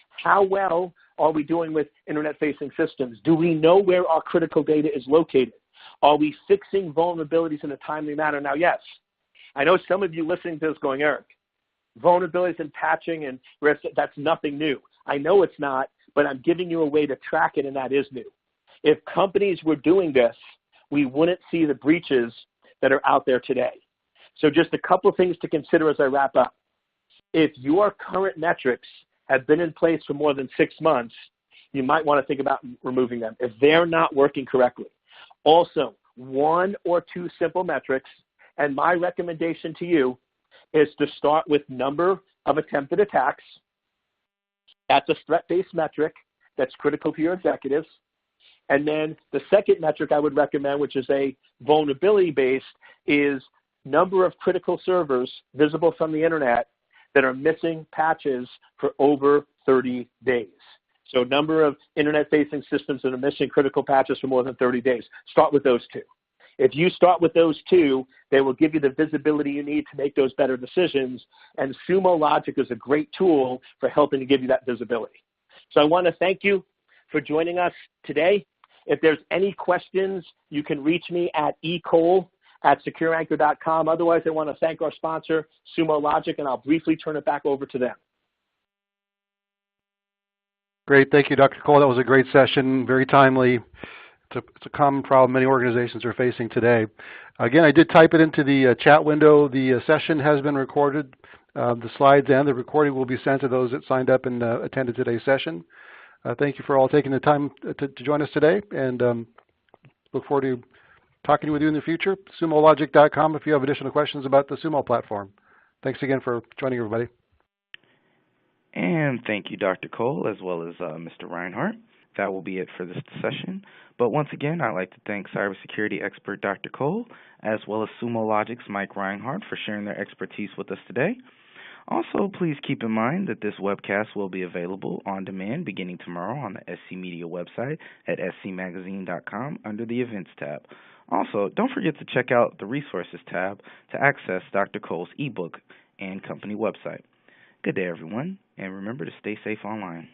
How well are we doing with internet-facing systems? Do we know where our critical data is located? Are we fixing vulnerabilities in a timely manner? Now, yes, I know some of you listening to this going, Eric, vulnerabilities and patching and risk, that's nothing new. I know it's not, but I'm giving you a way to track it, and that is new. If companies were doing this, we wouldn't see the breaches that are out there today. So just a couple of things to consider as I wrap up. If your current metrics have been in place for more than 6 months, you might want to think about removing them if they're not working correctly. Also, 1 or 2 simple metrics, and my recommendation to you is to start with number of attempted attacks. That's a threat-based metric that's critical to your executives. And then the second metric I would recommend, which is a vulnerability-based, is number of critical servers visible from the internet that are missing patches for over 30 days. So number of internet-facing systems that are missing critical patches for more than 30 days. Start with those 2. If you start with those 2, they will give you the visibility you need to make those better decisions, and Sumo Logic is a great tool for helping to give you that visibility. So I want to thank you for joining us today. If there's any questions, you can reach me at ecole@secureanchor.com. Otherwise, I want to thank our sponsor, Sumo Logic, and I'll briefly turn it back over to them. Great. Thank you, Dr. Cole. That was a great session, very timely. It's a common problem many organizations are facing today. Again, I did type it into the chat window. The session has been recorded. The slides and the recording will be sent to those that signed up and attended today's session. Thank you for all taking the time to join us today, and look forward to talking with you in the future. SumoLogic.com if you have additional questions about the Sumo platform. Thanks again for joining, everybody. And thank you, Dr. Cole, as well as Mr. Reinhardt. That will be it for this session. But once again, I'd like to thank cybersecurity expert Dr. Cole, as well as Sumo Logic's Mike Reinhardt for sharing their expertise with us today. Also, please keep in mind that this webcast will be available on demand beginning tomorrow on the SC Media website at scmagazine.com under the Events tab. Also, don't forget to check out the Resources tab to access Dr. Cole's ebook and company website. Good day, everyone, and remember to stay safe online.